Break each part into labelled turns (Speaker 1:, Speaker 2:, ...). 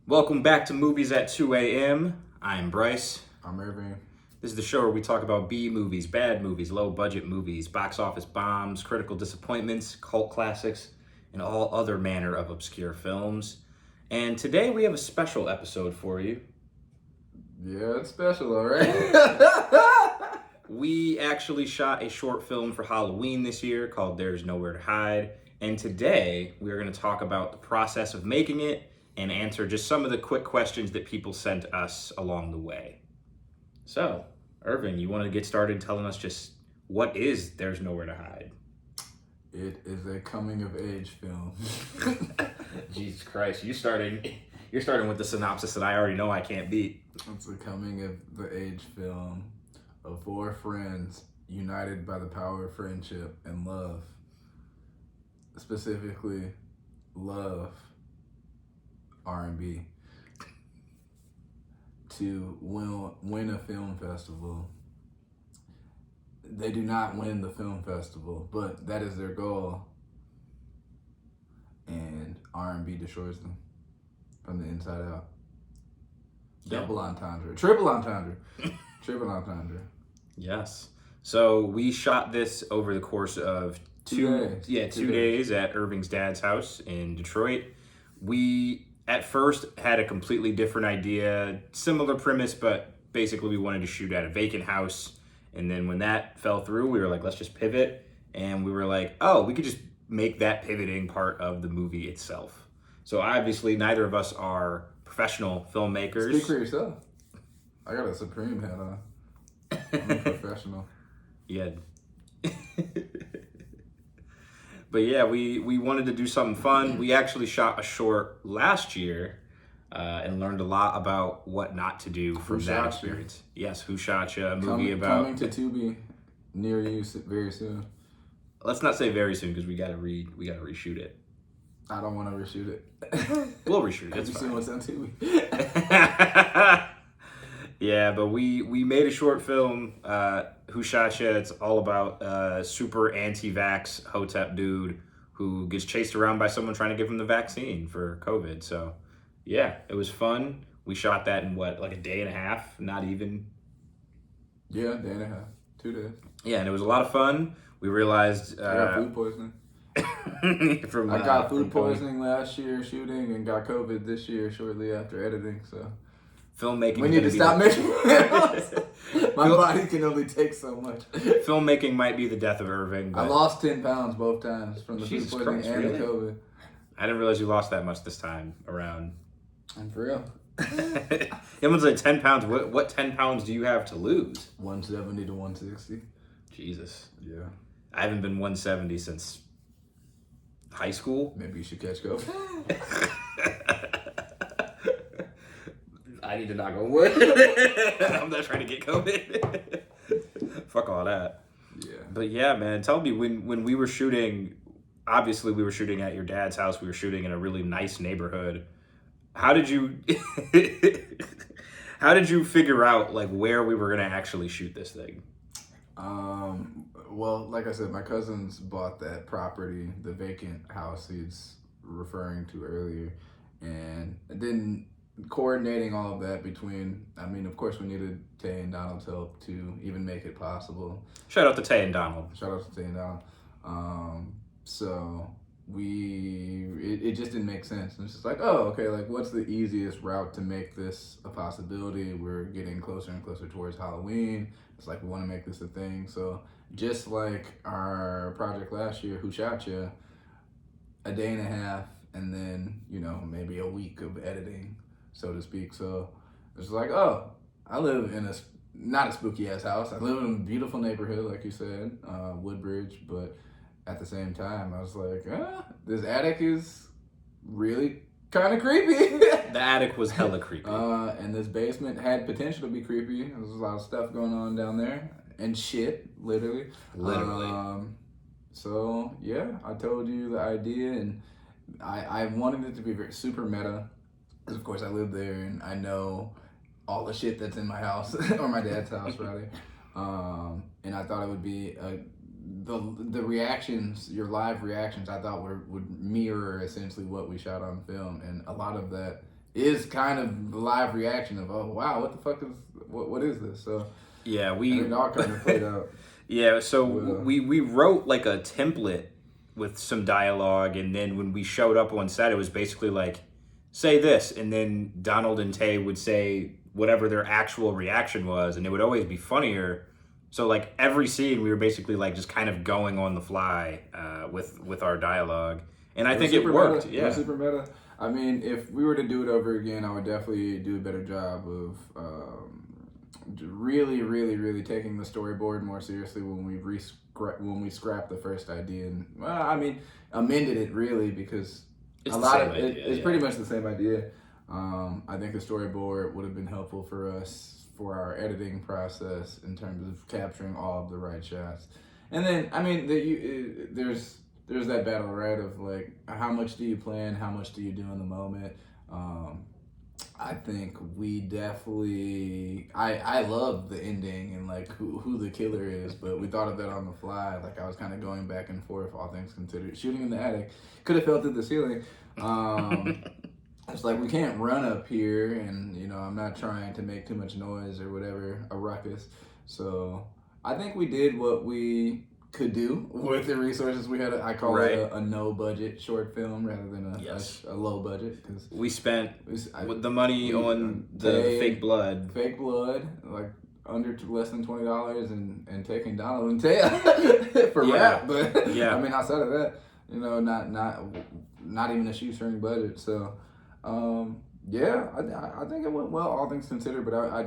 Speaker 1: Welcome back to Movies at 2 a.m. I'm Bryce.
Speaker 2: I'm Irving.
Speaker 1: This is the show where we talk about B movies, bad movies, low budget movies, box office bombs, critical disappointments, cult classics, and all other manner of obscure films. And today we have a special episode for you.
Speaker 2: Yeah, it's special, all right?
Speaker 1: We actually shot a short film for Halloween this year called There's Nowhere to Hide. And today we are going to talk about the process of making it and answer just some of the quick questions that people sent us along the way. So, Irving, you want to get started telling us just what is There's Nowhere to Hide?
Speaker 2: It is a coming of age film.
Speaker 1: Jesus Christ, you're starting with the synopsis that I already know I can't beat.
Speaker 2: It's a coming of the age film of four friends united by the power of friendship and love. Specifically, love R&B to win a film festival. They do not win the film festival, but that is their goal. And R&B destroys them from the inside out.
Speaker 1: Yeah.
Speaker 2: Double entendre. Triple entendre. Triple entendre.
Speaker 1: Yes. So we shot this over the course of two days at Irving's dad's house in Detroit. We at first had a completely different idea, similar premise, but basically we wanted to shoot at a vacant house. And then when that fell through, we were like, let's just pivot. And we were like, oh, we could just make that pivoting part of the movie itself. So obviously neither of us are professional filmmakers.
Speaker 2: Speak for yourself. I got a Supreme hat on. I'm a professional.
Speaker 1: Yeah. But yeah, we wanted to do something fun. We actually shot a short last year and learned a lot about what not to do from that experience. Yes, Who Shot Ya, a movie about...
Speaker 2: Coming to Tubi near you very soon.
Speaker 1: Let's not say very soon because we gotta reshoot it.
Speaker 2: I don't want to reshoot it.
Speaker 1: We'll reshoot it.
Speaker 2: Have you seen what's on Tubi?
Speaker 1: Yeah, but we made a short film, Who Shot Ya? It's all about a super anti-vax Hotep dude who gets chased around by someone trying to give him the vaccine for COVID. So, yeah, it was fun. We shot that in like a day and a half? Not even.
Speaker 2: Yeah, day and a half. 2 days.
Speaker 1: Yeah, and it was a lot of fun. We realized...
Speaker 2: I got food poisoning. I got food poisoning last year shooting and got COVID this year shortly after editing, so...
Speaker 1: Filmmaking.
Speaker 2: We need to stop making films. My body can only take so much.
Speaker 1: Filmmaking might be the death of Irving.
Speaker 2: I lost 10 pounds both times from the
Speaker 1: Jesus
Speaker 2: food poisoning
Speaker 1: Christ,
Speaker 2: and
Speaker 1: really?
Speaker 2: the COVID.
Speaker 1: I didn't realize you lost that much this time around.
Speaker 2: I'm for real.
Speaker 1: Everyone's like 10 pounds. What 10 pounds do you have to lose?
Speaker 2: 170 to 160.
Speaker 1: Jesus.
Speaker 2: Yeah.
Speaker 1: I haven't been 170 since high school.
Speaker 2: Maybe you should catch COVID.
Speaker 1: I need to knock on wood. I'm not trying to get COVID. Fuck all that.
Speaker 2: Yeah.
Speaker 1: But yeah, man, tell me when we were shooting, obviously we were shooting at your dad's house. We were shooting in a really nice neighborhood. How did you figure out like where we were going to actually shoot this thing?
Speaker 2: Well, like I said, my cousins bought that property, the vacant house he's referring to earlier, and coordinating all of that of course we needed Tay and Donald's help to even make it possible.
Speaker 1: Shout out to Tay and Donald.
Speaker 2: Shout out to Tay and Donald. So it just didn't make sense. And it's just like, oh, okay, like what's the easiest route to make this a possibility? We're getting closer and closer towards Halloween. It's like we want to make this a thing. So just like our project last year, Who Shot Ya, a day and a half and then, maybe a week of editing, so to speak. So it's like, oh, I live in not a spooky ass house. I live in a beautiful neighborhood, like you said, Woodbridge, but at the same time, I was like, this attic is really kind of creepy.
Speaker 1: The attic was hella creepy.
Speaker 2: And this basement had potential to be creepy. There was a lot of stuff going on down there. And shit, literally. So, yeah, I told you the idea, and I wanted it to be very super meta. Because, of course, I live there, and I know all the shit that's in my house, or my dad's house, rather. And I thought it would be the reactions, your live reactions, I thought would mirror essentially what we shot on film, and a lot of that is kind of the live reaction of, oh wow, what the fuck is what is this? So
Speaker 1: yeah,
Speaker 2: it all kind of played out.
Speaker 1: Yeah, so
Speaker 2: Well,
Speaker 1: we wrote like a template with some dialogue, and then when we showed up on set, it was basically like, say this, and then Donald and Tay would say whatever their actual reaction was, and it would always be funnier. So like every scene, we were basically like just kind of going on the fly with our dialogue, and I think it worked.
Speaker 2: Meta.
Speaker 1: Yeah,
Speaker 2: It was super meta. I mean, if we were to do it over again, I would definitely do a better job of really taking the storyboard more seriously when we scrapped the first idea and amended it really because
Speaker 1: it's
Speaker 2: it's pretty much the same idea. I think the storyboard would have been helpful for us for our editing process in terms of capturing all of the right shots. And then there's that battle, right, of like how much do you plan, how much do you do in the moment. I think we definitely I love the ending and like who the killer is, but we thought of that on the fly. Like I was kind of going back and forth, all things considered. Shooting in the attic, could have fell through the ceiling. It's like we can't run up here, and I'm not trying to make too much noise or whatever, a ruckus. So I think we did what we could do with the resources we had. I call it a no budget short film rather than a low budget because
Speaker 1: we spent the money on the fake blood,
Speaker 2: like under less than $20, and taking Donald and Tay for rap. But
Speaker 1: yeah,
Speaker 2: I mean outside of that, not even a shoestring budget. So I think it went well, all things considered. But I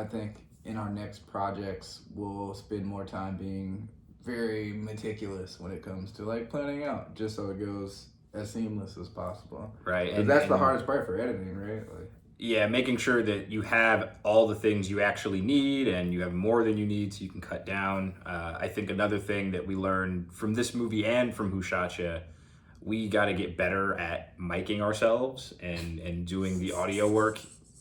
Speaker 2: think in our next projects we'll spend more time being very meticulous when it comes to like planning out, just so it goes as seamless as possible.
Speaker 1: Right,
Speaker 2: and that's the hardest part for editing, right? Like,
Speaker 1: yeah, making sure that you have all the things you actually need, and you have more than you need, so you can cut down. I think another thing that we learned from this movie and from Who Shot Ya, we got to get better at miking ourselves and doing the audio work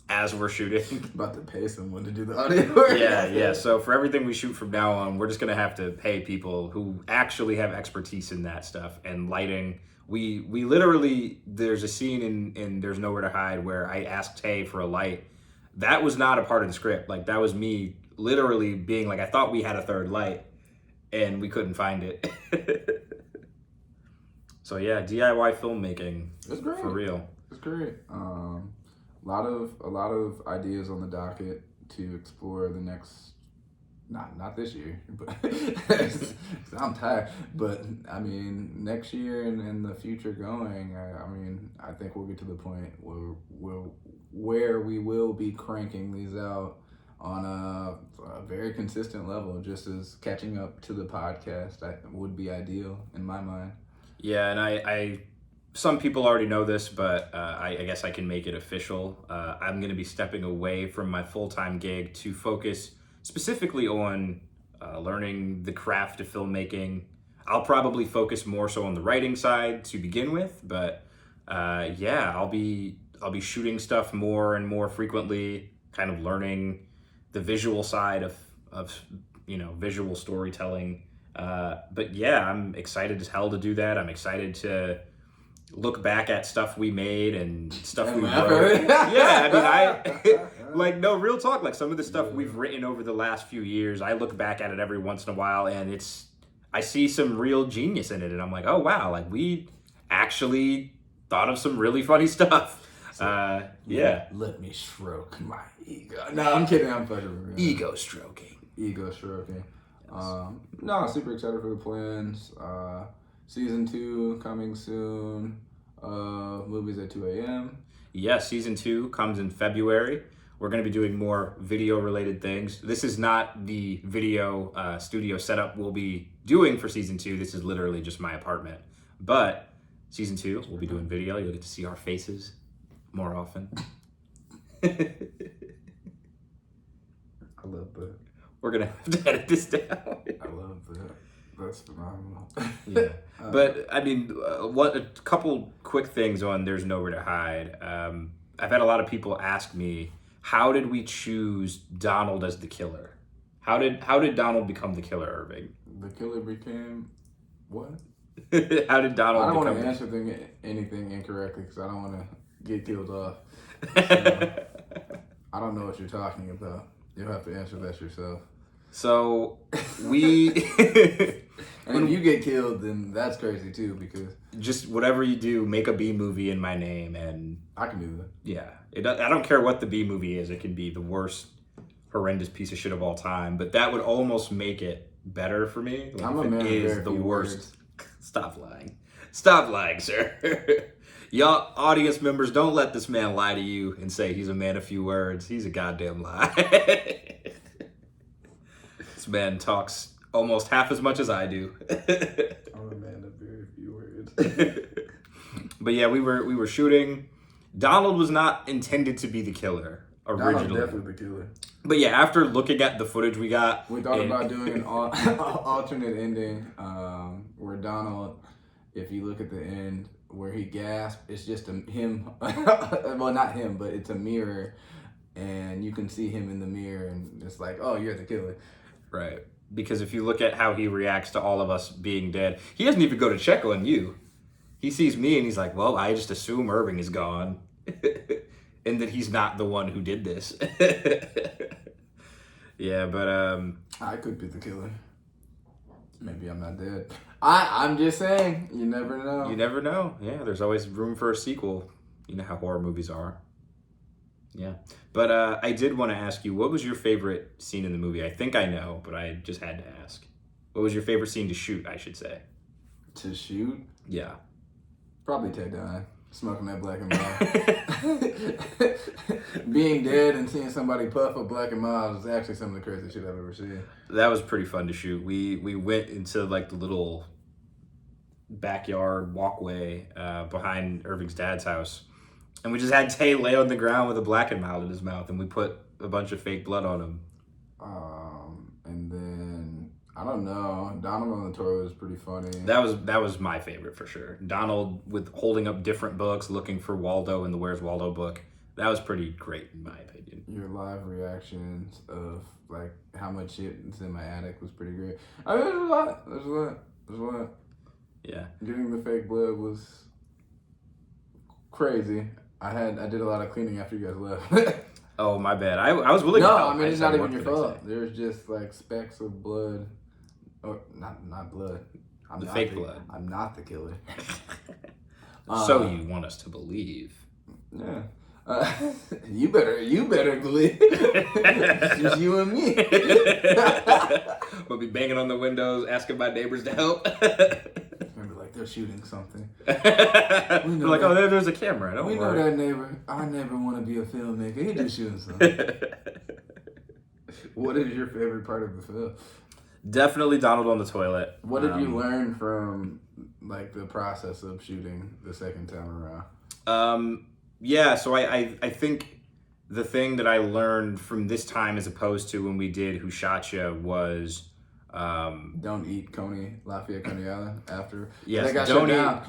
Speaker 1: as we're shooting.
Speaker 2: About to pay someone to do the audio work.
Speaker 1: Yeah. So for everything we shoot from now on, we're just gonna have to pay people who actually have expertise in that stuff. And lighting, we literally, there's a scene in There's Nowhere to Hide where I asked Tay for a light. That was not a part of the script. Like that was me literally being like, I thought we had a third light, and we couldn't find it. So yeah, DIY filmmaking.
Speaker 2: It's great.
Speaker 1: For real.
Speaker 2: It's great. A lot of ideas on the docket to explore the next, not this year, but I'm tired. But I mean, next year and the future going. I think we'll get to the point where we will be cranking these out on a very consistent level, just as catching up to the podcast would be ideal in my mind.
Speaker 1: Yeah, and I some people already know this, but I guess I can make it official. I'm going to be stepping away from my full-time gig to focus specifically on learning the craft of filmmaking. I'll probably focus more so on the writing side to begin with, but I'll be shooting stuff more and more frequently, kind of learning the visual side of visual storytelling. But yeah, I'm excited as hell to do that. I'm excited to look back at stuff we made and stuff we wrote. Yeah, like, no, real talk. Like some of the stuff we've written over the last few years, I look back at it every once in a while, and I see some real genius in it, and I'm like, oh wow, like we actually thought of some really funny stuff. Yeah.
Speaker 2: Let me stroke my ego. No, I'm kidding. I'm fucking real.
Speaker 1: Ego stroking.
Speaker 2: Yes. No, super excited for the plans. Season 2 coming soon. Movies at 2 a.m.
Speaker 1: Yes, season 2 comes in February. We're going to be doing more video related things. This is not the video studio setup we'll be doing for season 2. This is literally just my apartment. But season 2, we'll be doing video. You'll get to see our faces more often.
Speaker 2: I love that.
Speaker 1: We're going to have to edit this down.
Speaker 2: I love that. That's phenomenal.
Speaker 1: Yeah. But I mean, a couple quick things on There's Nowhere to Hide. I've had a lot of people ask me, how did we choose Donald as the killer? How did Donald become the killer, Irving?
Speaker 2: The killer became what?
Speaker 1: How did Donald?
Speaker 2: I don't want to answer anything incorrectly because I don't want to get killed off. So, I don't know what you're talking about. You'll have to answer that yourself.
Speaker 1: So we
Speaker 2: and if you get killed, then that's crazy too, because
Speaker 1: just whatever you do, make a B movie in my name, and
Speaker 2: I can do that.
Speaker 1: Yeah, I don't care what the B movie is. It can be the worst, horrendous piece of shit of all time, but that would almost make it better for me. Like,
Speaker 2: I'm a man of very few words.
Speaker 1: Stop lying, sir. Y'all audience members, don't let this man lie to you and say he's a man of few words. He's a goddamn lie. This man talks almost half as much as I do.
Speaker 2: I'm a man of very few words.
Speaker 1: But yeah, we were shooting. Donald was not intended to be the killer originally.
Speaker 2: Donald definitely the killer.
Speaker 1: But yeah, after looking at the footage we got,
Speaker 2: we thought about doing an alternate ending where Donald, if you look at the end where he gasped, it's just him. Well, not him, but it's a mirror, and you can see him in the mirror, and it's like, oh, you're the killer.
Speaker 1: Right. Because if you look at how he reacts to all of us being dead, he doesn't even go to check on you. He sees me and he's like, well, I just assume Irving is gone. And that he's not the one who did this. Yeah, but
Speaker 2: I could be the killer. Maybe I'm not dead. I'm just saying, you never know.
Speaker 1: You never know. Yeah, there's always room for a sequel. You know how horror movies are. Yeah. But I did want to ask you, what was your favorite scene in the movie? I think I know, but I just had to ask. What was your favorite scene to shoot, I should say?
Speaker 2: To shoot?
Speaker 1: Yeah.
Speaker 2: Probably Ted dying. Smoking that black and mild. Being dead and seeing somebody puff a black and mild is actually some of the craziest shit I've ever seen.
Speaker 1: That was pretty fun to shoot. We went into like the little backyard walkway behind Irving's dad's house. And we just had Tay lay on the ground with a black and mild in his mouth, and we put a bunch of fake blood on him.
Speaker 2: And then I don't know, Donald on the toilet was pretty funny.
Speaker 1: That was my favorite for sure. Donald with holding up different books, looking for Waldo in the Where's Waldo book. That was pretty great in my opinion.
Speaker 2: Your live reactions of like how much shit is in my attic was pretty great. I mean, there's a lot.
Speaker 1: Yeah.
Speaker 2: Getting the fake blood was crazy. I did a lot of cleaning after you guys left.
Speaker 1: Oh, my bad. I was willing to help.
Speaker 2: No, I mean, it's not even your fault. There's just like specks of blood. Or not blood.
Speaker 1: The fake blood.
Speaker 2: I'm not the killer.
Speaker 1: So you want us to believe.
Speaker 2: Yeah. You better believe. It's just you and me.
Speaker 1: We'll be banging on the windows, asking my neighbors to help.
Speaker 2: Remember, like, they're shooting something.
Speaker 1: They're like, oh, there's a camera. Don't worry.
Speaker 2: We know that neighbor. Our neighbor want to be a filmmaker. He just shooting something. What is your favorite part of the film?
Speaker 1: Definitely Donald on the toilet.
Speaker 2: What did you learn from like the process of shooting the second time around?
Speaker 1: Yeah, so I think the thing that I learned from this time as opposed to when we did Who Shot Ya was
Speaker 2: don't eat Lafayette Coney Island after.
Speaker 1: Yes,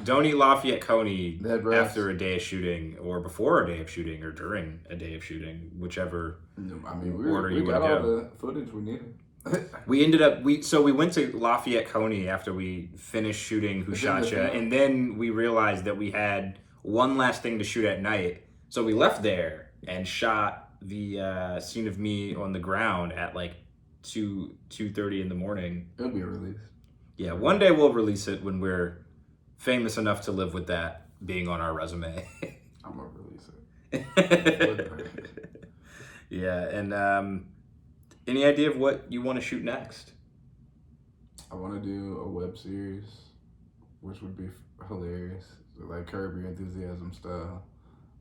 Speaker 1: don't eat Lafayette Coney after a day of shooting, or before a day of shooting, or during a day of shooting, whichever order you want to go. We got all the
Speaker 2: footage we needed.
Speaker 1: We ended up we went to Lafayette Coney after we finished shooting Who Shot Ya, and then we realized that we had one last thing to shoot at night, so we left there and shot the scene of me on the ground at like 2:30 in the morning.
Speaker 2: It'll be released. Yeah,
Speaker 1: one day we'll release it when we're famous enough to live with that being on our resume.
Speaker 2: I'm gonna release it.
Speaker 1: Yeah, and any idea of what you want to shoot next?
Speaker 2: I want to do a web series, which would be hilarious, like Curb Your Enthusiasm style.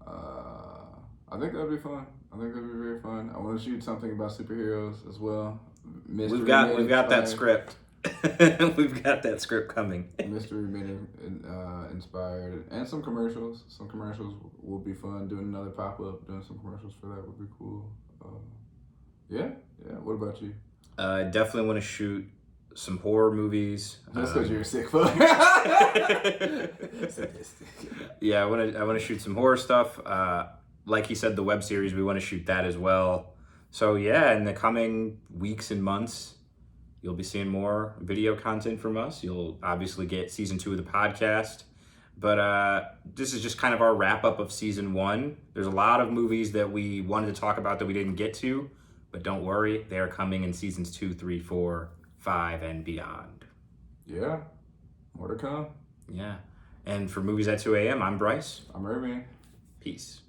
Speaker 2: I think that'd be fun. I think that'd be very fun. I want to shoot something about superheroes as well.
Speaker 1: We've got that script. We've got that script coming.
Speaker 2: Mystery minute inspired, and some commercials. Some commercials will be fun. Doing another pop up, doing some commercials for that would be cool. Yeah. What about you?
Speaker 1: I definitely want to shoot some horror movies.
Speaker 2: Just because you're a sick fuck.
Speaker 1: Yeah, I want to shoot some horror stuff. Like he said, the web series, we want to shoot that as well. So yeah, in the coming weeks and months, you'll be seeing more video content from us. You'll obviously get season 2 of the podcast. But this is just kind of our wrap up of season 1. There's a lot of movies that we wanted to talk about that we didn't get to, but don't worry, they are coming in seasons 2, 3, 4, 5, and beyond.
Speaker 2: Yeah, more to come.
Speaker 1: Yeah. And for Movies at 2 a.m., I'm Bryce.
Speaker 2: I'm Irving.
Speaker 1: Peace.